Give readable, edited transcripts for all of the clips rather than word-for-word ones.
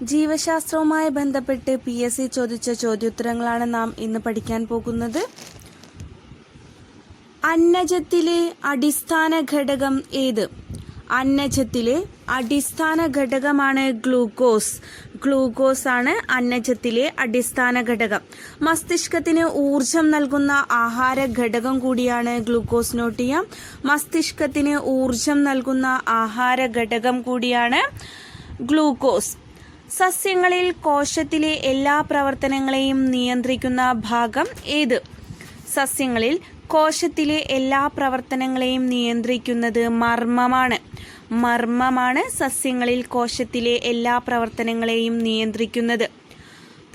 ജീവശാസ്ത്രവുമായി ബന്ധപ്പെട്ട് PSC ചോദിച്ച ചോദ്യോത്തരങ്ങളാണ് നാം ഇന്ന് പഠിക്കാൻ പോകുന്നത്. അന്നജത്തിലെ അടിസ്ഥാന ഘടകം ഏത്? അന്നജത്തിലെ അടിസ്ഥാന ഘടകമാണ് ഗ്ലൂക്കോസ്. ഗ്ലൂക്കോസ് ആണ് അന്നജത്തിലെ അടിസ്ഥാന ഘടകം. മസ്തിഷ്കത്തിന് ഊർജം നൽകുന്ന ആഹാര ഘടകം കൂടിയാണ് ഗ്ലൂക്കോസ്. നോട്ട് ചെയ്യാം. മസ്തിഷ്കത്തിന് ഊർജം നൽകുന്ന ആഹാര ഘടകം കൂടിയാണ് ഗ്ലൂക്കോസ്. സസ്യങ്ങളിൽ കോശത്തിലെ എല്ലാ പ്രവർത്തനങ്ങളെയും നിയന്ത്രിക്കുന്ന ഭാഗം ഏത്? സസ്യങ്ങളിൽ കോശത്തിലെ എല്ലാ പ്രവർത്തനങ്ങളെയും നിയന്ത്രിക്കുന്നത് മർമ്മമാണ്. മർമ്മമാണ് സസ്യങ്ങളിൽ കോശത്തിലെ എല്ലാ പ്രവർത്തനങ്ങളെയും നിയന്ത്രിക്കുന്നത്.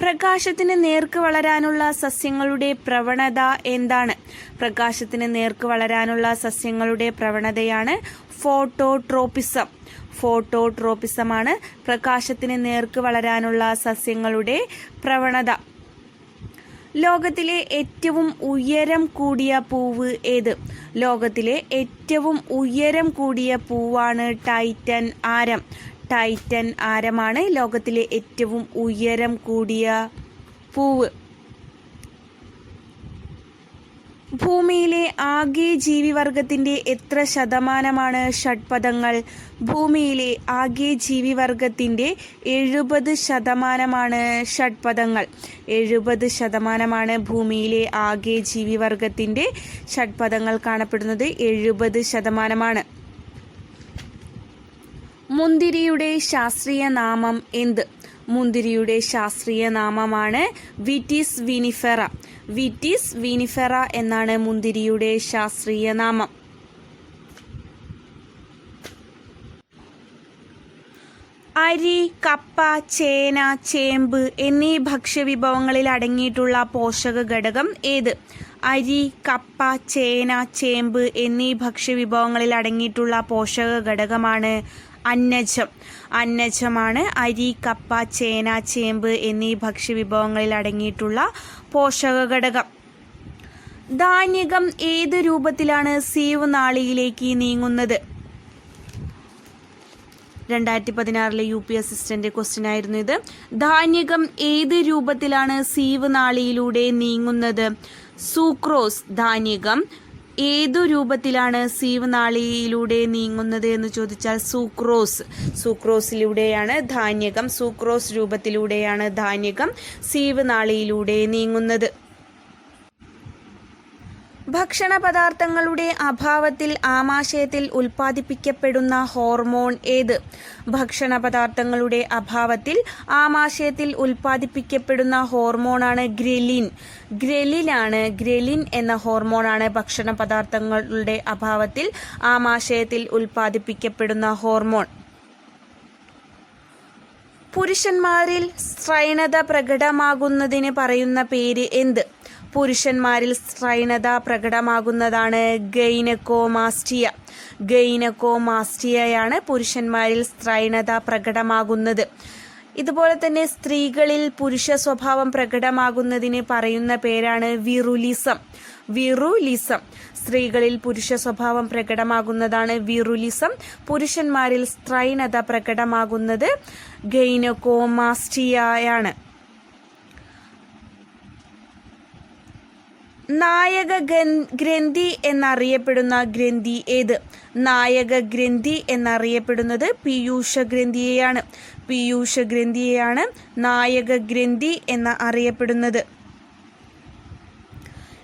പ്രകാശത്തിന് നേർക്ക് വളരാനുള്ള സസ്യങ്ങളുടെ പ്രവണത എന്താണ്? പ്രകാശത്തിന് നേർക്ക് വളരാനുള്ള സസ്യങ്ങളുടെ പ്രവണതയാണ് ഫോട്ടോട്രോപിസം. ഫോട്ടോട്രോപിസമാണ് പ്രകാശത്തിന് നേർക്ക് വളരാനുള്ള സസ്യങ്ങളുടെ പ്രവണത. ലോകത്തിലെ ഏറ്റവും ഉയരം കൂടിയ പൂവ് ഏത്? ലോകത്തിലെ ഏറ്റവും ഉയരം കൂടിയ പൂവാണ് ടൈറ്റൻ ആരം. ടൈറ്റൻ ആരമാണ് ലോകത്തിലെ ഏറ്റവും ഉയരം കൂടിയ പൂവ്. ഭൂമിയിലെ ആകെ ജീവിവർഗത്തിന്റെ എത്ര ശതമാനമാണ് ഷഡ്പദങ്ങൾ? ഭൂമിയിലെ ആകെ ജീവിവർഗത്തിന്റെ 70% ഷഡ്പദങ്ങൾ. 70% ഭൂമിയിലെ ആകെ ജീവിവർഗത്തിന്റെ ഷഡ്പദങ്ങൾ കാണപ്പെടുന്നത് 70%. മുന്തിരിയുടെ ശാസ്ത്രീയ നാമം എന്ത്? മുന്തിരിയുടെ ശാസ്ത്രീയ നാമമാണ് വിറ്റിസ് വിനിഫെറ. വിറ്റിസ് വിനിഫെറ എന്നാണ് മുന്തിരിയുടെ ശാസ്ത്രീയ നാമം. അരി, കപ്പ, ചേന, ചേമ്പ് എന്നീ ഭക്ഷ്യവിഭവങ്ങളിൽ അടങ്ങിയിട്ടുള്ള പോഷക ഘടകം ഏത്? അരി, കപ്പ, ചേന, ചേമ്പ് എന്നീ ഭക്ഷ്യവിഭവങ്ങളിൽ അടങ്ങിയിട്ടുള്ള പോഷക ഘടകമാണ് അന്നജം. അന്നജമാണ് അരി, കപ്പ, ചേന, ചേമ്പ് എന്നീ ഭക്ഷ്യവിഭവങ്ങളിൽ അടങ്ങിയിട്ടുള്ള പോഷക ഘടകം. ധാന്യകം ഏത് രൂപത്തിലാണ് സീവ് നാളിയിലേക്ക് നീങ്ങുന്നത്? 2016 UP അസിസ്റ്റന്റ് ക്വസ്റ്റ്യൻ ആയിരുന്നു ഇത്. ധാന്യകം ഏത് രൂപത്തിലാണ് സീവ് നാളിയിലൂടെ നീങ്ങുന്നത്? സൂക്രോസ്. ധാന്യകം ഏതു രൂപത്തിലാണ് സീവ് നാളിയിലൂടെ നീങ്ങുന്നത് എന്ന് ചോദിച്ചാൽ സൂക്രോസ്. സൂക്രോസിലൂടെയാണ് ധാന്യകം, സൂക്രോസ് രൂപത്തിലൂടെയാണ് ധാന്യകം സീവ് നാളിയിലൂടെ നീങ്ങുന്നത്. ഭക്ഷണ പദാർത്ഥങ്ങളുടെ അഭാവത്തിൽ ആമാശയത്തിൽ ഉൽപ്പാദിപ്പിക്കപ്പെടുന്ന ഹോർമോൺ ഏത്? ഭക്ഷണ പദാർത്ഥങ്ങളുടെ അഭാവത്തിൽ ആമാശയത്തിൽ ഉൽപ്പാദിപ്പിക്കപ്പെടുന്ന ഹോർമോണാണ് ഗ്രലിൻ. ഗ്രലിൻ എന്ന ഹോർമോണാണ് ഭക്ഷണ പദാർത്ഥങ്ങളുടെ അഭാവത്തിൽ ആമാശയത്തിൽ ഉൽപ്പാദിപ്പിക്കപ്പെടുന്ന ഹോർമോൺ. പുരുഷന്മാരിൽ സ്ത്രൈണത പ്രകടമാകുന്നതിന് പറയുന്ന പേര് എന്ത്? പുരുഷന്മാരിൽ സ്ത്രൈണത പ്രകടമാകുന്നതാണ് ഗൈനക്കോമാസ്റ്റിയ. ഗൈനക്കോമാസ്റ്റിയയാണ് പുരുഷന്മാരിൽ സ്ത്രൈണത പ്രകടമാകുന്നത്. ഇതുപോലെ തന്നെ സ്ത്രീകളിൽ പുരുഷ സ്വഭാവം പ്രകടമാകുന്നതിന് പറയുന്ന പേരാണ് വിറുലിസം. വിറുലിസം. സ്ത്രീകളിൽ പുരുഷ സ്വഭാവം പ്രകടമാകുന്നതാണ് വിറുലിസം. പുരുഷന്മാരിൽ സ്ത്രൈണത പ്രകടമാകുന്നത് ഗൈനക്കോമാസ്റ്റിയയാണ്. നായക ഗ്രന്ഥി എന്നറിയപ്പെടുന്ന ഗ്രന്ഥി ഏത്? നായക ഗ്രന്ഥി എന്നറിയപ്പെടുന്നത് പീയൂഷ ഗ്രന്ഥിയെയാണ്. പീയൂഷ ഗ്രന്ഥിയെയാണ് നായക ഗ്രന്ഥി എന്ന് അറിയപ്പെടുന്നത്.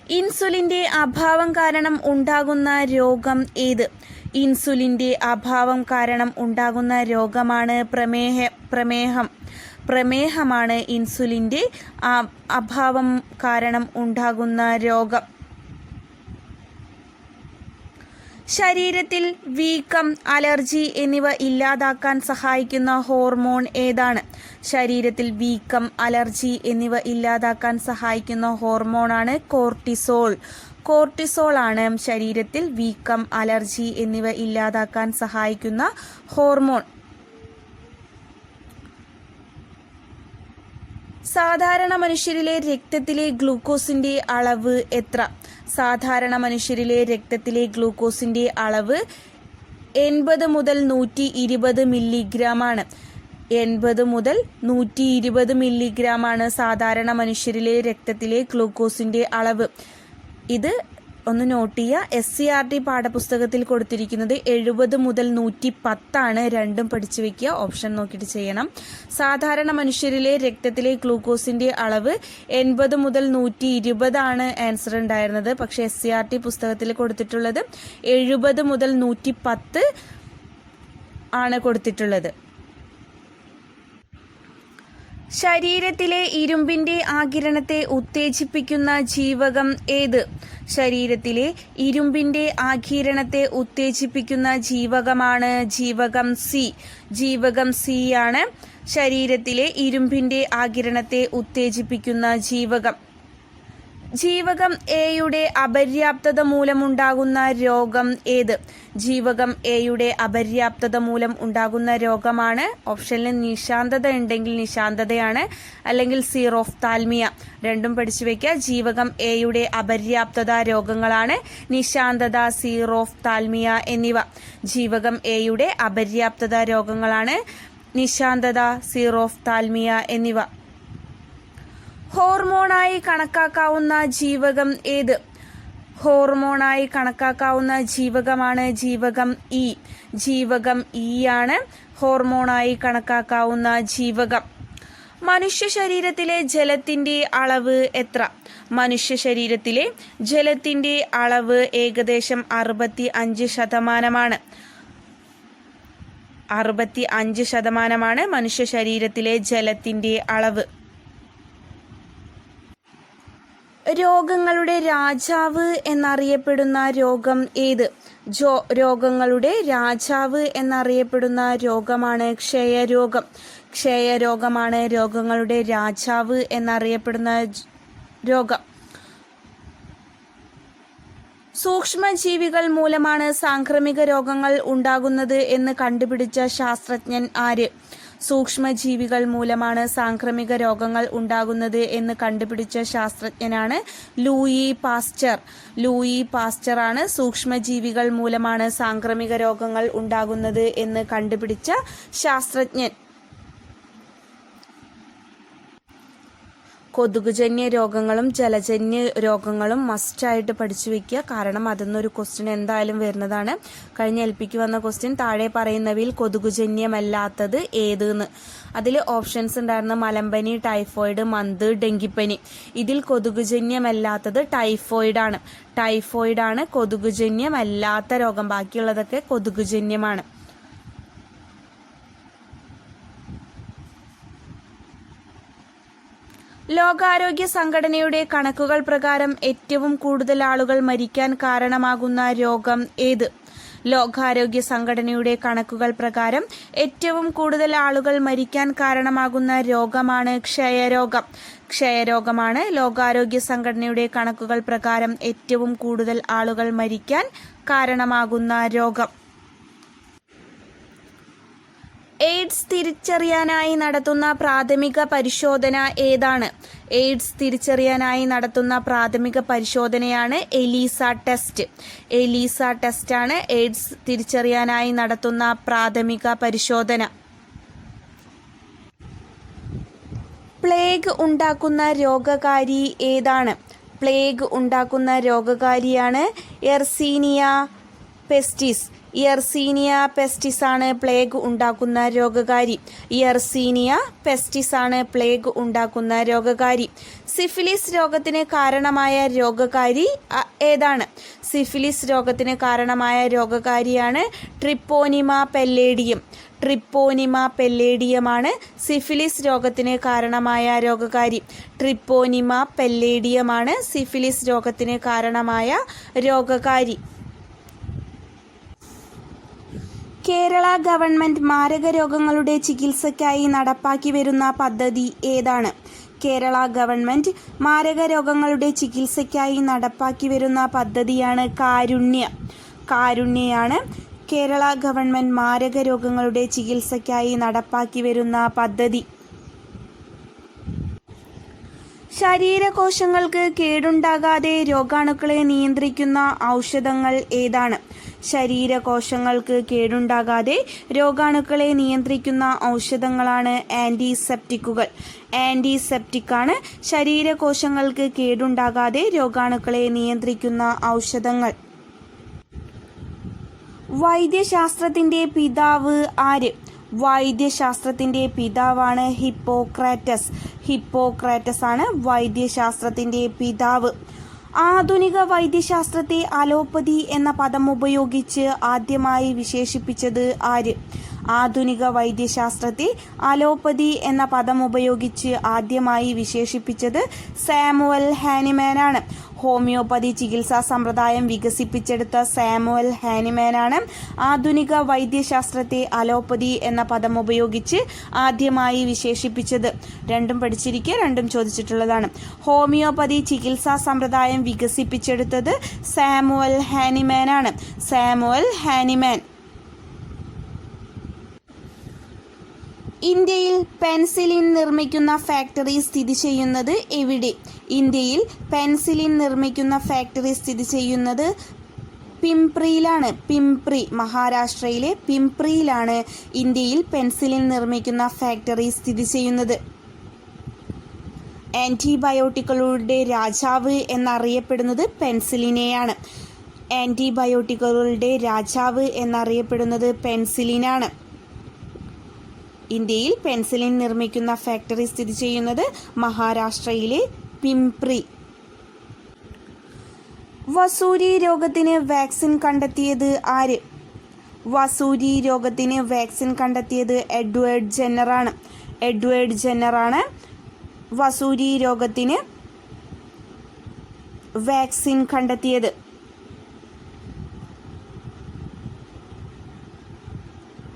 ഇൻസുലിന്റെ അഭാവം കാരണം ഉണ്ടാകുന്ന രോഗം ഏത്? ഇൻസുലിന്റെ അഭാവം കാരണം ഉണ്ടാകുന്ന രോഗമാണ് പ്രമേഹം. പ്രമേഹമാണ് ഇൻസുലിന്റെ അഭാവം കാരണം ഉണ്ടാകുന്ന രോഗം. ശരീരത്തിൽ വീക്കം, അലർജി എന്നിവ ഇല്ലാതാക്കാൻ സഹായിക്കുന്ന ഹോർമോൺ ഏതാണ്? ശരീരത്തിൽ വീക്കം, അലർജി എന്നിവ ഇല്ലാതാക്കാൻ സഹായിക്കുന്ന ഹോർമോണാണ് കോർട്ടിസോൾ. കോർട്ടിസോൾ ആണ് ശരീരത്തിൽ വീക്കം, അലർജി എന്നിവ ഇല്ലാതാക്കാൻ സഹായിക്കുന്ന ഹോർമോൺ. സാധാരണ മനുഷ്യരിലെ രക്തത്തിലെ ഗ്ലൂക്കോസിന്റെ അളവ് എത്ര? സാധാരണ മനുഷ്യരിലെ രക്തത്തിലെ ഗ്ലൂക്കോസിന്റെ അളവ് 80 മുതൽ 120 മില്ലിഗ്രാം ആണ്. 80 മുതൽ 120 മില്ലിഗ്രാമാണ് സാധാരണ മനുഷ്യരിലെ രക്തത്തിലെ ഗ്ലൂക്കോസിന്റെ അളവ്. ഇത് ഒന്ന് നോട്ട് ചെയ്യുക. SCERT പാഠപുസ്തകത്തിൽ കൊടുത്തിരിക്കുന്നത് 70 മുതൽ 110 രണ്ടും പഠിച്ചു വെക്കുക. ഓപ്ഷൻ നോക്കിയിട്ട് ചെയ്യണം. സാധാരണ മനുഷ്യരിലെ രക്തത്തിലെ ഗ്ലൂക്കോസിന്റെ അളവ് 80 മുതൽ 120 ആൻസർ ഉണ്ടായിരുന്നത്. പക്ഷെ SCERT പുസ്തകത്തിൽ കൊടുത്തിട്ടുള്ളത് 70 മുതൽ 110 ആണ് കൊടുത്തിട്ടുള്ളത്. ശരീരത്തിലെ ഇരുമ്പിന്റെ ആഗിരണത്തെ ഉത്തേജിപ്പിക്കുന്ന ജീവകം ഏത്? ശരീരത്തിലെ ഇരുമ്പിന്റെ ആഗിരണത്തെ ഉത്തേജിപ്പിക്കുന്ന ജീവകമാണ് ജീവകം സി. ജീവകം സി ആണ് ശരീരത്തിലെ ഇരുമ്പിന്റെ ആഗിരണത്തെ ഉത്തേജിപ്പിക്കുന്ന ജീവകം. ജീവകം എയുടെ അപര്യാപ്തത മൂലമുണ്ടാകുന്ന രോഗം ഏത്? ജീവകം എയുടെ അപര്യാപ്തത മൂലം ഉണ്ടാകുന്ന രോഗമാണ്. ഓപ്ഷനിൽ നിശാന്തത ഉണ്ടെങ്കിൽ നിശാന്തതയാണ്, അല്ലെങ്കിൽ സീറോഫ്താൽമിയ. രണ്ടും പഠിച്ചു വെക്കുക. ജീവകം എയുടെ അപര്യാപ്തത രോഗങ്ങളാണ് നിശാന്തത, സീറോഫ്താൽമിയ എന്നിവ. ജീവകം എയുടെ അപര്യാപ്തത രോഗങ്ങളാണ് നിശാന്തത, സീറോഫ്താൽമിയ എന്നിവ. ഹോർമോണായി കണക്കാക്കാവുന്ന ജീവകം ഏത്? ഹോർമോണായി കണക്കാക്കാവുന്ന ജീവകമാണ് ജീവകം ഇ. ജീവകം ഇ ആണ് ഹോർമോണായി കണക്കാക്കാവുന്ന ജീവകം. മനുഷ്യ ശരീരത്തിലെ ജലത്തിന്റെ അളവ് എത്ര? മനുഷ്യ ശരീരത്തിലെ ജലത്തിന്റെ അളവ് ഏകദേശം 65%. 65% മനുഷ്യ ശരീരത്തിലെ ജലത്തിന്റെ അളവ്. രോഗങ്ങളുടെ രാജാവ് എന്നറിയപ്പെടുന്ന രോഗം ഏത്? രോഗങ്ങളുടെ രാജാവ് എന്നറിയപ്പെടുന്ന രോഗമാണ് ക്ഷയരോഗം. ക്ഷയരോഗമാണ് രോഗങ്ങളുടെ രാജാവ് എന്നറിയപ്പെടുന്ന രോഗം. സൂക്ഷ്മജീവികൾ മൂലമാണ് സാംക്രമിക രോഗങ്ങൾ ഉണ്ടാകുന്നത് എന്ന് കണ്ടുപിടിച്ച ശാസ്ത്രജ്ഞൻ ആര്? സൂക്ഷ്മജീവികൾ മൂലമാണ് സാംക്രമിക രോഗങ്ങൾ ഉണ്ടാകുന്നത് എന്ന് കണ്ടുപിടിച്ച ശാസ്ത്രജ്ഞനാണ് ലൂയി പാസ്ചർ. ലൂയി പാസ്ചർ ആണ് സൂക്ഷ്മജീവികൾ മൂലമാണ് സാംക്രമിക രോഗങ്ങൾ ഉണ്ടാകുന്നത് എന്ന് കണ്ടുപിടിച്ച ശാസ്ത്രജ്ഞൻ. കൊതുകുജന്യ രോഗങ്ങളും ജലജന്യ രോഗങ്ങളും മസ്റ്റായിട്ട് പഠിച്ചു വെക്കുക. കാരണം അതൊന്നൊരു ക്വസ്റ്റ്യൻ എന്തായാലും വരുന്നതാണ്. കഴിഞ്ഞ LPക്ക് വന്ന ക്വസ്റ്റ്യൻ താഴെ പറയുന്നവയിൽ കൊതുകുജന്യമല്ലാത്തത് ഏതെന്ന്. അതിൽ ഓപ്ഷൻസ് ഉണ്ടായിരുന്ന മലമ്പനി, ടൈഫോയിഡ്, മന്ത്, ഡെങ്കിപ്പനി. ഇതിൽ കൊതുകുജന്യമല്ലാത്തത് ടൈഫോയിഡാണ്. ടൈഫോയിഡാണ് കൊതുകുജന്യമല്ലാത്ത രോഗം. ബാക്കിയുള്ളതൊക്കെ കൊതുകുജന്യമാണ്. ലോകാരോഗ്യ സംഘടനയുടെ കണക്കുകൾ പ്രകാരം ഏറ്റവും കൂടുതൽ ആളുകൾ മരിക്കാൻ കാരണമാകുന്ന രോഗം ഏത്? ലോകാരോഗ്യ സംഘടനയുടെ കണക്കുകൾ പ്രകാരം ഏറ്റവും കൂടുതൽ ആളുകൾ മരിക്കാൻ കാരണമാകുന്ന രോഗമാണ് ക്ഷയരോഗം. ക്ഷയരോഗമാണ് ലോകാരോഗ്യ സംഘടനയുടെ കണക്കുകൾ പ്രകാരം ഏറ്റവും കൂടുതൽ ആളുകൾ മരിക്കാൻ കാരണമാകുന്ന രോഗം. എയ്ഡ്സ് തിരിച്ചറിയാനായി നടത്തുന്ന പ്രാഥമിക പരിശോധന ഏതാണ്? എയ്ഡ്സ് തിരിച്ചറിയാനായി നടത്തുന്ന പ്രാഥമിക പരിശോധനയാണ് എലീസ ടെസ്റ്റ്. എലീസ ടെസ്റ്റാണ് എയ്ഡ്സ് തിരിച്ചറിയാനായി നടത്തുന്ന പ്രാഥമിക പരിശോധന. പ്ലേഗ് ഉണ്ടാക്കുന്ന രോഗകാരി ഏതാണ്? പ്ലേഗ് ഉണ്ടാക്കുന്ന രോഗകാരിയാണ് എർസീനിയ പെസ്റ്റിസ്. എർസീനിയ പെസ്റ്റിസ് ആണ് പ്ലേഗ് ഉണ്ടാക്കുന്ന രോഗകാരി. എർസീനിയ പെസ്റ്റിസ് ആണ് പ്ലേഗ് ഉണ്ടാക്കുന്ന രോഗകാരി. സിഫിലിസ് രോഗത്തിന് കാരണമായ രോഗകാരി ഏതാണ്? സിഫിലിസ് രോഗത്തിന് കാരണമായ രോഗകാരിയാണ് ട്രിപ്പോനിമ പെല്ലേഡിയം. ട്രിപ്പോനിമ പെല്ലേഡിയമാണ് സിഫിലിസ് രോഗത്തിന് കാരണമായ രോഗകാരി. ട്രിപ്പോനിമ പെല്ലേഡിയമാണ് സിഫിലിസ് രോഗത്തിന് കാരണമായ രോഗകാരി. കേരള ഗവൺമെന്റ് മാരക രോഗങ്ങളുടെ ചികിത്സയ്ക്കായി നടപ്പാക്കി വരുന്ന പദ്ധതി ഏതാണ്? കേരള ഗവൺമെന്റ് മാരക രോഗങ്ങളുടെ ചികിത്സയ്ക്കായി നടപ്പാക്കി വരുന്ന പദ്ധതിയാണ് കാരുണ്യ. കാരുണ്യയാണ് കേരള ഗവൺമെന്റ് മാരക രോഗങ്ങളുടെ ചികിത്സയ്ക്കായി നടപ്പാക്കി വരുന്ന പദ്ധതി. ശരീരകോശങ്ങൾക്ക് കേടുണ്ടാകാതെ രോഗാണുക്കളെ നിയന്ത്രിക്കുന്ന ഔഷധങ്ങൾ ഏതാണ്? ശരീരകോശങ്ങൾക്ക് കേടുണ്ടാകാതെ രോഗാണുക്കളെ നിയന്ത്രിക്കുന്ന ഔഷധങ്ങളാണ് ആന്റിസെപ്റ്റിക്കുകൾ. ആന്റിസെപ്റ്റിക്കാണ് ശരീരകോശങ്ങൾക്ക് കേടുണ്ടാകാതെ രോഗാണുക്കളെ നിയന്ത്രിക്കുന്ന ഔഷധങ്ങൾ. വൈദ്യശാസ്ത്രത്തിന്റെ പിതാവ് ആര്? വൈദ്യശാസ്ത്രത്തിന്റെ പിതാവാണ് ഹിപ്പോക്രാറ്റസ്. ഹിപ്പോക്രാറ്റസ് ആണ് വൈദ്യശാസ്ത്രത്തിന്റെ പിതാവ്. ആധുനിക വൈദ്യശാസ്ത്രത്തെ അലോപ്പതി എന്ന പദം ഉപയോഗിച്ച് ആദ്യമായി വിശേഷിപ്പിച്ചത് ആര്? ആധുനിക വൈദ്യശാസ്ത്രത്തെ അലോപ്പതി എന്ന പദം ഉപയോഗിച്ച് ആദ്യമായി വിശേഷിപ്പിച്ചത് സാമുവൽ ഹാനിമാനാണ്. ഹോമിയോപ്പതി ചികിത്സാ സമ്പ്രദായം വികസിപ്പിച്ചെടുത്ത സാമുവൽ ഹാനിമാനാണ് ആധുനിക വൈദ്യശാസ്ത്രത്തെ അലോപ്പതി എന്ന പദം ഉപയോഗിച്ച് ആദ്യമായി വിശേഷിപ്പിച്ചത്. രണ്ടും പഠിച്ചിരിക്കുക, രണ്ടും ചോദിച്ചിട്ടുള്ളതാണ്. ഹോമിയോപ്പതി ചികിത്സാ സമ്പ്രദായം വികസിപ്പിച്ചെടുത്തത് സാമുവൽ ഹാനിമാനാണ്. Samuel Hahnemann. ഇന്ത്യയിൽ പെൻസിലിൻ നിർമ്മിക്കുന്ന ഫാക്ടറി സ്ഥിതി ചെയ്യുന്നത് എവിടെ? ഇന്ത്യയിൽ പെൻസിലിൻ നിർമ്മിക്കുന്ന ഫാക്ടറി സ്ഥിതി ചെയ്യുന്നത് പിംപ്രിയിലാണ്. പിംപ്രി, മഹാരാഷ്ട്രയിലെ പിംപ്രിയിലാണ് ഇന്ത്യയിൽ പെൻസിലിൻ നിർമ്മിക്കുന്ന ഫാക്ടറി സ്ഥിതി ചെയ്യുന്നത്. ആന്റിബയോട്ടിക്കുകളുടെ രാജാവ് എന്നറിയപ്പെടുന്നത് പെൻസിലിനെയാണ്. ആന്റിബയോട്ടിക്കുകളുടെ രാജാവ് എന്നറിയപ്പെടുന്നത് പെൻസിലിനാണ്. ഇന്ത്യയിൽ പെൻസിലിൻ നിർമ്മിക്കുന്ന ഫാക്ടറി സ്ഥിതി ചെയ്യുന്നത് മഹാരാഷ്ട്രയിലെ പിംപ്രി. വസൂരി രോഗത്തിന് വാക്സിൻ കണ്ടെത്തിയത് ആര്? വസൂരി രോഗത്തിന് വാക്സിൻ കണ്ടെത്തിയത് എഡ്വേർഡ് ജെന്നറാണ്. എഡ്വേർഡ് ജെന്നറാണ് വസൂരി രോഗത്തിന് വാക്സിൻ കണ്ടെത്തിയത്.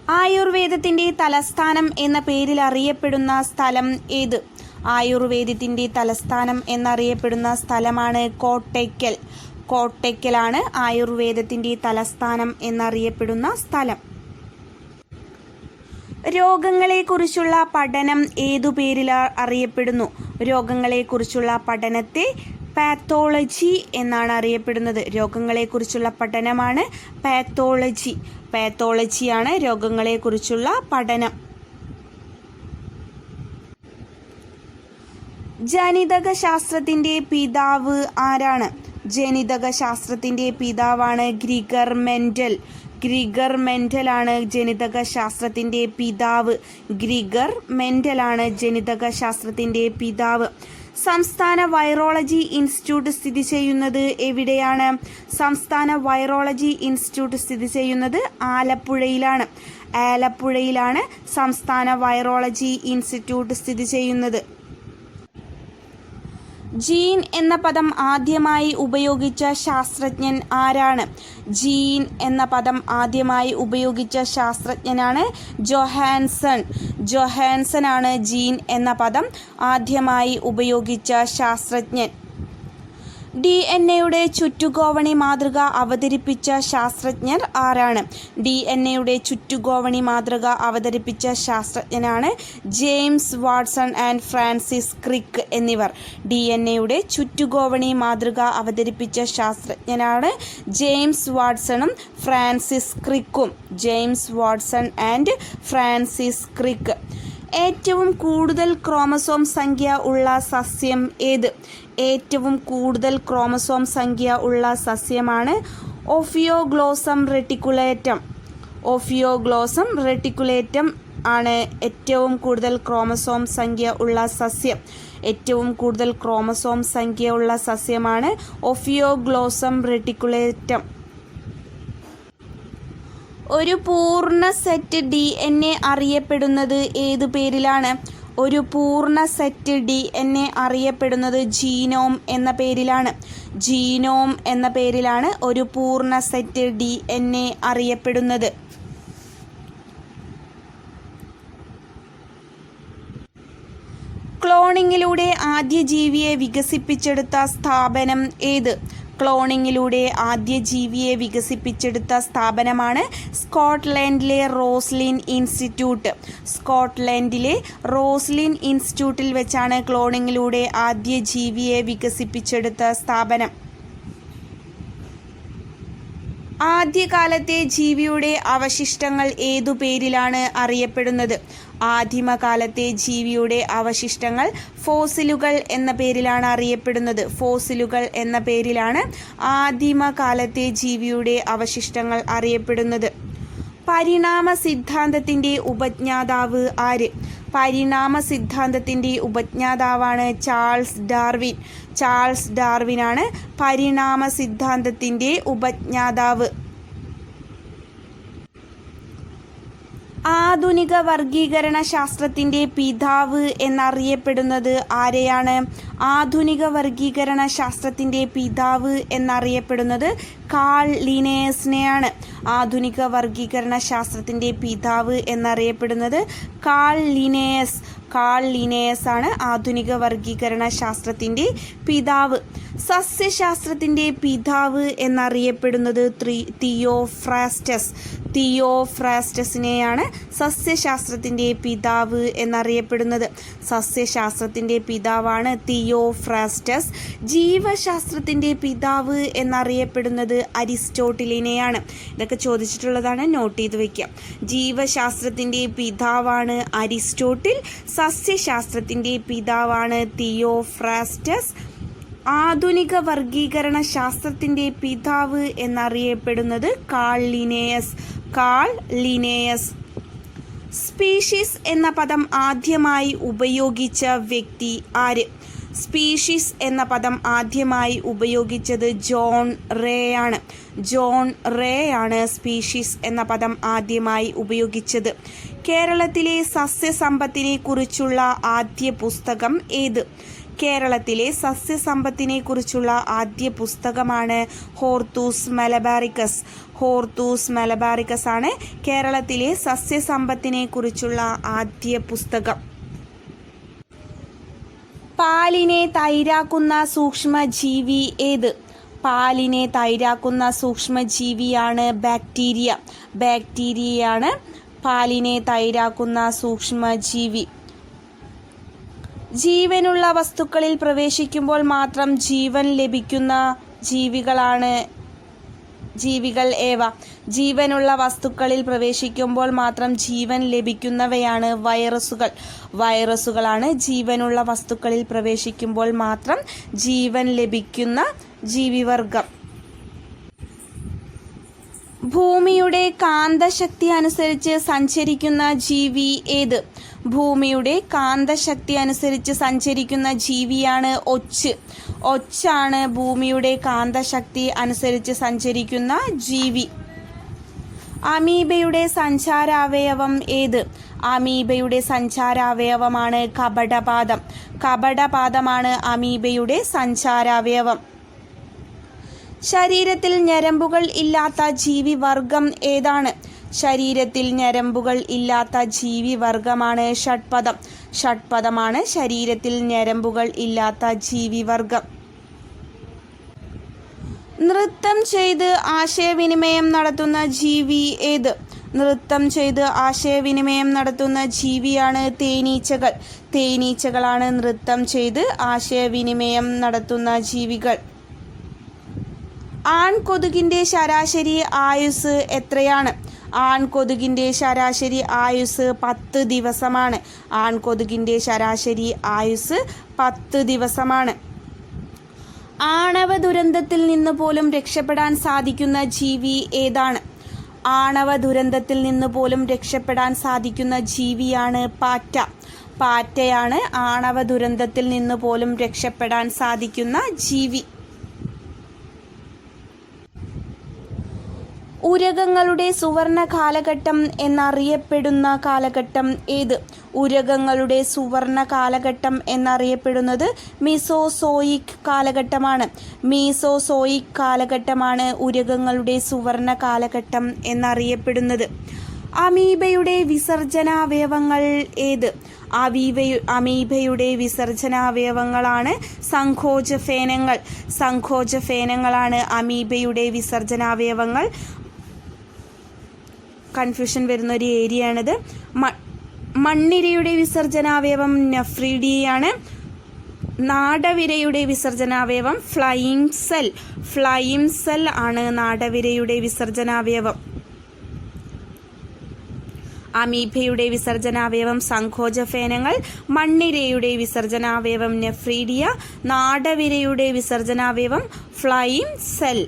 ആയുർവേദത്തിന്റെ തലസ്ഥാനം എന്ന പേരിൽ അറിയപ്പെടുന്ന സ്ഥലം ഏത്? ആയുർവേദത്തിന്റെ തലസ്ഥാനം എന്നറിയപ്പെടുന്ന സ്ഥലമാണ് കോട്ടയ്ക്കൽ. കോട്ടയ്ക്കലാണ് ആയുർവേദത്തിന്റെ തലസ്ഥാനം എന്നറിയപ്പെടുന്ന സ്ഥലം. രോഗങ്ങളെക്കുറിച്ചുള്ള പഠനം ഏതു പേരിൽ അറിയപ്പെടുന്നു? രോഗങ്ങളെക്കുറിച്ചുള്ള പഠനത്തെ പാത്തോളജി എന്നാണ് അറിയപ്പെടുന്നത്. രോഗങ്ങളെക്കുറിച്ചുള്ള പഠനമാണ് പാത്തോളജി. പാത്തോളജിയാണ് രോഗങ്ങളെക്കുറിച്ചുള്ള പഠനം. ജനിതക ശാസ്ത്രത്തിന്റെ പിതാവ് ആരാണ്? ജനിതക ശാസ്ത്രത്തിന്റെ പിതാവാണ് ഗ്രിഗർ മെൻഡൽ. ഗ്രിഗർ മെൻഡലാണ് ജനിതക ശാസ്ത്രത്തിന്റെ പിതാവ്. ഗ്രിഗർ മെൻഡലാണ് ജനിതക ശാസ്ത്രത്തിന്റെ പിതാവ്. സംസ്ഥാന വൈറോളജി ഇൻസ്റ്റിറ്റ്യൂട്ട് സ്ഥിതി ചെയ്യുന്നത് എവിടെയാണ്? സംസ്ഥാന വൈറോളജി ഇൻസ്റ്റിറ്റ്യൂട്ട് സ്ഥിതി ചെയ്യുന്നത് ആലപ്പുഴയിലാണ്. ആലപ്പുഴയിലാണ് സംസ്ഥാന വൈറോളജി ഇൻസ്റ്റിറ്റ്യൂട്ട് സ്ഥിതി ചെയ്യുന്നത്. ജീൻ എന്ന പദം ആദ്യമായി ഉപയോഗിച്ച ശാസ്ത്രജ്ഞൻ ആരാണ്? ജീൻ എന്ന പദം ആദ്യമായി ഉപയോഗിച്ച ശാസ്ത്രജ്ഞനാണ് ജോഹാൻസൺ. ജോഹാൻസൺ ആണ് ജീൻ എന്ന പദം ആദ്യമായി ഉപയോഗിച്ച ശാസ്ത്രജ്ഞൻ. DNA-യുടെ ചുറ്റുഗോവണി മാതൃക അവതരിപ്പിച്ച ശാസ്ത്രജ്ഞർ ആരാണ്? DNA-യുടെ ചുറ്റുഗോവണി മാതൃക അവതരിപ്പിച്ച ശാസ്ത്രജ്ഞനാണ് James Watson and Francis Crick എന്നിവർ. DNA-യുടെ ചുറ്റുഗോവണി മാതൃക അവതരിപ്പിച്ച ശാസ്ത്രജ്ഞനാണ് ജെയിംസ് വാട്സണും ഫ്രാൻസിസ് ക്രിക്കും. James Watson and Francis Crick. ഏറ്റവും കൂടുതൽ ക്രോമസോം സംഖ്യ ഉള്ള സസ്യം ഏത്? ഏറ്റവും കൂടുതൽ ക്രോമസോം സംഖ്യ ഉള്ള സസ്യമാണ് ഓഫിയോഗ്ലോസം റെട്ടിക്കുലേറ്റം. ഓഫിയോഗ്ലോസം റെട്ടിക്കുലേറ്റം ആണ് ഏറ്റവും കൂടുതൽ ക്രോമസോം സംഖ്യ ഉള്ള സസ്യം. ഏറ്റവും കൂടുതൽ ക്രോമസോം സംഖ്യ ഉള്ള സസ്യമാണ് ഓഫിയോഗ്ലോസം റെട്ടിക്കുലേറ്റം. ഒരു പൂർണ്ണ സെറ്റ് DNA അറിയപ്പെടുന്നത് ഏതു പേരിലാണ്? ഒരു പൂർണ്ണ സെറ്റ് DNA അറിയപ്പെടുന്നത് ജീനോം എന്ന പേരിലാണ്. ജീനോം എന്ന പേരിലാണ് ഒരു പൂർണ്ണ സെറ്റ് DNA അറിയപ്പെടുന്നത്. ക്ലോണിങ്ങിലൂടെ ആദ്യ ജീവിയെ വികസിപ്പിച്ചെടുത്ത സ്ഥാപനം ഏത്? ക്ലോണിങ്ങിലൂടെ ആദ്യ ജീവിയെ വികസിപ്പിച്ചെടുത്ത സ്ഥാപനമാണ് സ്കോട്ട്ലൻഡിലെ റോസ്ലിൻ ഇൻസ്റ്റിറ്റ്യൂട്ട്. സ്കോട്ട്ലൻഡിലെ റോസ്ലിൻ ഇൻസ്റ്റിറ്റ്യൂട്ടിൽ വെച്ചാണ് ക്ലോണിങ്ങിലൂടെ ആദ്യ ജീവിയെ വികസിപ്പിച്ചെടുത്ത സ്ഥാപനം. ആദ്യകാലത്തെ ജീവിയുടെ അവശിഷ്ടങ്ങൾ ഏതു പേരിലാണ് അറിയപ്പെടുന്നത്? ആദിമകാലത്തെ ജീവിയുടെ അവശിഷ്ടങ്ങൾ ഫോസിലുകൾ എന്ന പേരിലാണ് അറിയപ്പെടുന്നത്. ഫോസിലുകൾ എന്ന പേരിലാണ് ആദിമകാലത്തെ ജീവിയുടെ അവശിഷ്ടങ്ങൾ അറിയപ്പെടുന്നത്. പരിണാമ സിദ്ധാന്തത്തിൻ്റെ ഉപജ്ഞാതാവ് ആര്? പരിണാമ സിദ്ധാന്തത്തിൻ്റെ ഉപജ്ഞാതാവാണ് ചാൾസ് ഡാർവിൻ. ചാൾസ് ഡാർവിനാണ് പരിണാമ സിദ്ധാന്തത്തിൻ്റെ ഉപജ്ഞാതാവ്. ആധുനിക വർഗീകരണ ശാസ്ത്രത്തിൻ്റെ പിതാവ് എന്നറിയപ്പെടുന്നത് ആരെയാണ്? ആധുനിക വർഗീകരണ ശാസ്ത്രത്തിൻ്റെ പിതാവ് എന്നറിയപ്പെടുന്നത് കാൾ ലിനേയസിനെയാണ്. ആധുനിക വർഗീകരണ ശാസ്ത്രത്തിൻ്റെ പിതാവ് എന്നറിയപ്പെടുന്നത് കാൾ ലിനേയസ്. കാൾ ലിനേയസ് ആണ് ആധുനിക വർഗീകരണ ശാസ്ത്രത്തിൻ്റെ പിതാവ്. സസ്യശാസ്ത്രത്തിൻ്റെ പിതാവ് എന്നറിയപ്പെടുന്നത് തിയോഫ്രാസ്റ്റസ്. തിയോഫ്രാസ്റ്റസിനെയാണ് സസ്യശാസ്ത്രത്തിൻ്റെ പിതാവ് എന്നറിയപ്പെടുന്നത്. സസ്യശാസ്ത്രത്തിൻ്റെ പിതാവാണ് തിയോഫ്രാസ്റ്റസ്. ജീവശാസ്ത്രത്തിൻ്റെ പിതാവ് എന്നറിയപ്പെടുന്നത് അരിസ്റ്റോട്ടിലിനെയാണ്. ഇതൊക്കെ ചോദിച്ചിട്ടുള്ളതാണ്, നോട്ട് ചെയ്ത് വയ്ക്കാം. ജീവശാസ്ത്രത്തിൻ്റെ പിതാവാണ് അരിസ്റ്റോട്ടിൽ. സസ്യശാസ്ത്രത്തിൻ്റെ പിതാവാണ് തിയോഫ്രാസ്റ്റസ്. ആധുനിക വർഗീകരണ ശാസ്ത്രത്തിൻ്റെ പിതാവ് എന്നറിയപ്പെടുന്നത് Carl Linnaeus. Carl Linnaeus. Species എന്ന പദം ആദ്യമായി ഉപയോഗിച്ച വ്യക്തി ആര്? സ്പീഷീസ് എന്ന പദം ആദ്യമായി ഉപയോഗിച്ചത് ജോൺ റേ ആണ്. ജോൺ റേ ആണ് സ്പീഷീസ് എന്ന പദം ആദ്യമായി ഉപയോഗിച്ചത്. കേരളത്തിലെ സസ്യസമ്പത്തിനെ കുറിച്ചുള്ള ആദ്യ പുസ്തകം ഏത്? കേരളത്തിലെ സസ്യസമ്പത്തിനെ കുറിച്ചുള്ള ആദ്യ പുസ്തകമാണ് ഹോർത്തൂസ് മലബാറിക്കസ്. ഹോർത്തൂസ് മലബാറിക്കസ് ആണ് കേരളത്തിലെ സസ്യസമ്പത്തിനെ കുറിച്ചുള്ള ആദ്യ പുസ്തകം. പാലിനെ തൈരാക്കുന്ന സൂക്ഷ്മജീവി ഏത്? പാലിനെ തൈരാക്കുന്ന സൂക്ഷ്മജീവിയാണ് ബാക്ടീരിയ. ബാക്ടീരിയയാണ് പാലിനെ തൈരാക്കുന്ന സൂക്ഷ്മജീവി. ജീവനുള്ള വസ്തുക്കളിൽ പ്രവേശിക്കുമ്പോൾ മാത്രം ജീവൻ ലഭിക്കുന്ന ജീവികൾ ഏവ? ജീവനുള്ള വസ്തുക്കളിൽ പ്രവേശിക്കുമ്പോൾ മാത്രം ജീവൻ ലഭിക്കുന്നവയാണ് വൈറസുകൾ. വൈറസുകളാണ് ജീവനുള്ള വസ്തുക്കളിൽ പ്രവേശിക്കുമ്പോൾ മാത്രം ജീവൻ ലഭിക്കുന്ന ജീവിവർഗം. ഭൂമിയുടെ കാന്തശക്തി അനുസരിച്ച് സഞ്ചരിക്കുന്ന ജീവി ഏത്? ഭൂമിയുടെ കാന്തശക്തി അനുസരിച്ച് സഞ്ചരിക്കുന്ന ജീവിയാണ് ഒച്ച്. ഒച്ചാണ് ഭൂമിയുടെ കാന്തശക്തി അനുസരിച്ച് സഞ്ചരിക്കുന്ന ജീവി. അമീബയുടെ സഞ്ചാരാവയവം ഏത്? അമീബയുടെ സഞ്ചാരാവയവമാണ് കപടപാദം. കപടപാദമാണ് അമീബയുടെ സഞ്ചാരാവയവം. ശരീരത്തിൽ ഞരമ്പുകൾ ഇല്ലാത്ത ജീവിവർഗം ഏതാണ്? ശരീരത്തിൽ ഞരമ്പുകൾ ഇല്ലാത്ത ജീവിവർഗമാണ് ഷഡ്പദം. ഷഡ്പദമാണ് ശരീരത്തിൽ ഞരമ്പുകൾ ഇല്ലാത്ത ജീവിവർഗം. നൃത്തം ചെയ്ത് ആശയവിനിമയം നടത്തുന്ന ജീവി ഏത്? നൃത്തം ചെയ്ത് ആശയവിനിമയം നടത്തുന്ന ജീവിയാണ് തേനീച്ചകൾ. തേനീച്ചകളാണ് നൃത്തം ചെയ്ത് ആശയവിനിമയം നടത്തുന്ന ജീവികൾ. ആൺകൊതുകിൻ്റെ ശരാശരി ആയുസ് എത്രയാണ്? ആൺകൊതുകിൻ്റെ ശരാശരി ആയുസ് 10 ദിവസമാണ്. ആൺകൊതുകിൻ്റെ ശരാശരി ആയുസ് 10 ദിവസമാണ്. ആണവ ദുരന്തത്തിൽ നിന്ന് പോലും രക്ഷപ്പെടാൻ സാധിക്കുന്ന ജീവി ഏതാണ്? ആണവ ദുരന്തത്തിൽ നിന്ന് പോലും രക്ഷപ്പെടാൻ സാധിക്കുന്ന ജീവിയാണ് പാറ്റ. പാറ്റയാണ് ആണവ ദുരന്തത്തിൽ നിന്ന് പോലും രക്ഷപ്പെടാൻ സാധിക്കുന്ന ജീവി. ഉരഗങ്ങളുടെ സുവർണ കാലഘട്ടം എന്നറിയപ്പെടുന്ന കാലഘട്ടം ഏത്? ഉരഗങ്ങളുടെ സുവർണ കാലഘട്ടം എന്നറിയപ്പെടുന്നത് മീസോസോയിക് കാലഘട്ടമാണ്. മീസോസോയിക് കാലഘട്ടമാണ് ഉരഗങ്ങളുടെ സുവർണ കാലഘട്ടം എന്നറിയപ്പെടുന്നത്. അമീബയുടെ വിസർജനാവയവങ്ങൾ ഏത്? അമീബയുടെ വിസർജനാവയവങ്ങളാണ് സങ്കോചഫേനങ്ങൾ. സങ്കോചഫേനങ്ങളാണ് അമീബയുടെ വിസർജനാവയവങ്ങൾ. കൺഫ്യൂഷൻ വരുന്ന ഒരു ഏരിയയാണിത്. മണ്ണിരയുടെ വിസർജനാവയവം നെഫ്രീഡിയാണ്. നാടവിരയുടെ വിസർജനാവയവം ഫ്ലൈയിം സെൽ ആണ് നാടവിരയുടെ വിസർജനാവയവം. അമീബയുടെ വിസർജനാവയവം സങ്കോചഫേനങ്ങൾ, മണ്ണിരയുടെ വിസർജനാവയവം നെഫ്രീഡിയ, നാടവിരയുടെ വിസർജനാവയവം ഫ്ലൈയിം സെൽ.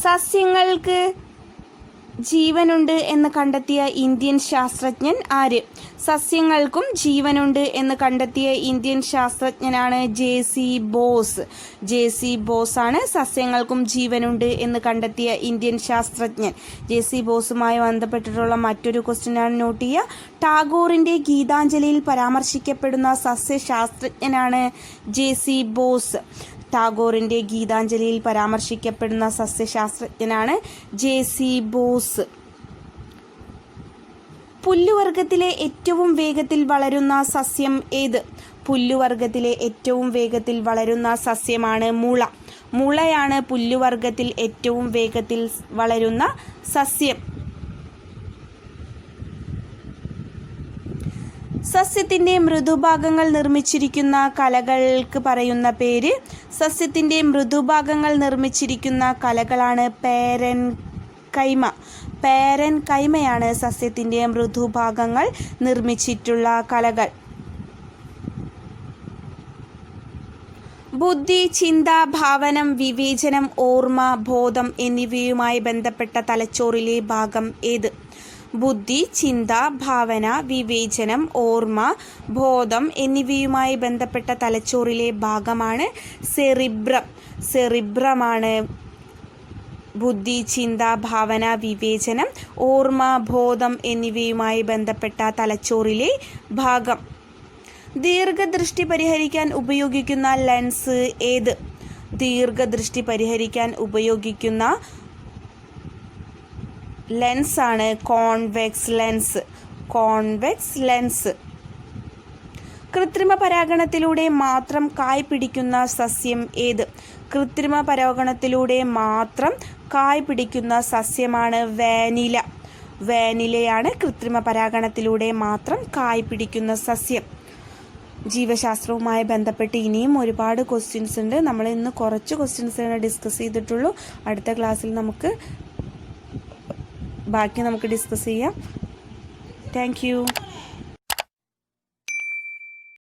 സസ്യങ്ങൾക്ക് ജീവനുണ്ട് എന്ന് കണ്ടെത്തിയ ഇന്ത്യൻ ശാസ്ത്രജ്ഞൻ ആര്? സസ്യങ്ങൾക്കും ജീവനുണ്ട് എന്ന് കണ്ടെത്തിയ ഇന്ത്യൻ ശാസ്ത്രജ്ഞനാണ് ജെ.സി. ബോസ്. ജെ.സി. ബോസ് ആണ് സസ്യങ്ങൾക്കും ജീവനുണ്ട് എന്ന് കണ്ടെത്തിയ ഇന്ത്യൻ ശാസ്ത്രജ്ഞൻ. ജെ.സി. ബോസുമായി ബന്ധപ്പെട്ടിട്ടുള്ള മറ്റൊരു ക്വസ്റ്റ്യനാണ് നോട്ട് ചെയ്യുക. ടാഗോറിന്റെ ഗീതാഞ്ജലിയിൽ പരാമർശിക്കപ്പെടുന്ന സസ്യശാസ്ത്രജ്ഞനാണ് ജെ.സി. ബോസ്. ടാഗോറിന്റെ ഗീതാഞ്ജലിയിൽ പരാമർശിക്കപ്പെടുന്ന സസ്യശാസ്ത്രജ്ഞനാണ് ജെ.സി. ബോസ്. പുല്ലുവർഗത്തിലെ ഏറ്റവും വേഗത്തിൽ വളരുന്ന സസ്യം ഏത്? പുല്ലുവർഗത്തിലെ ഏറ്റവും വേഗത്തിൽ വളരുന്ന സസ്യമാണ് മുള. മുളയാണ് പുല്ലുവർഗത്തിൽ ഏറ്റവും വേഗത്തിൽ വളരുന്ന സസ്യം. സസ്യത്തിന്റെ മൃദുഭാഗങ്ങൾ നിർമ്മിച്ചിരിക്കുന്ന കലകൾക്ക് പറയുന്ന പേര്? സസ്യത്തിന്റെ മൃദുഭാഗങ്ങൾ നിർമ്മിച്ചിരിക്കുന്ന കലകളാണ് പേരൻകൈമ. പേരൻകൈമയാണ് സസ്യത്തിന്റെ മൃദുഭാഗങ്ങൾ നിർമ്മിച്ചിട്ടുള്ള കലകൾ. ബുദ്ധി, ചിന്ത, ഭാവനം, വിവേചനം, ഓർമ്മ, ബോധം എന്നിവയുമായി ബന്ധപ്പെട്ട തലച്ചോറിലെ ഭാഗം ഏത്? ബുദ്ധി, ചിന്ത, ഭാവന, വിവേചനം, ഓർമ്മ, ബോധം എന്നിവയുമായി ബന്ധപ്പെട്ട തലച്ചോറിലെ ഭാഗമാണ് സെറിബ്രം. സെറിബ്രമാണ് ബുദ്ധി, ചിന്ത, ഭാവന, വിവേചനം, ഓർമ്മ, ബോധം എന്നിവയുമായി ബന്ധപ്പെട്ട തലച്ചോറിലെ ഭാഗം. ദീർഘദൃഷ്ടി പരിഹരിക്കാൻ ഉപയോഗിക്കുന്ന ലെൻസ് ഏത്? ദീർഘദൃഷ്ടി പരിഹരിക്കാൻ ഉപയോഗിക്കുന്ന ലെൻസാണ് കോൺവെക്സ് ലെൻസ്. Convex lens. കൃത്രിമ പരാഗണത്തിലൂടെ മാത്രം കായ് പിടിക്കുന്ന സസ്യം ഏത്? കൃത്രിമ പരാഗണത്തിലൂടെ മാത്രം കായ് പിടിക്കുന്ന സസ്യമാണ് വാനില. വാനിലയാണ് കൃത്രിമ പരാഗണത്തിലൂടെ മാത്രം കായ് പിടിക്കുന്ന സസ്യം. ജീവശാസ്ത്രവുമായി ബന്ധപ്പെട്ട് ഇനിയും ഒരുപാട് ക്വസ്റ്റ്യൻസ് ഉണ്ട്. നമ്മൾ ഇന്ന് കുറച്ച് ക്വസ്റ്റ്യൻസാണ് ഡിസ്കസ് ചെയ്തിട്ടുള്ളൂ. അടുത്ത ക്ലാസ്സിൽ ബാക്കി നമുക്ക് ഡിസ്കസ് ചെയ്യാം. Thank you.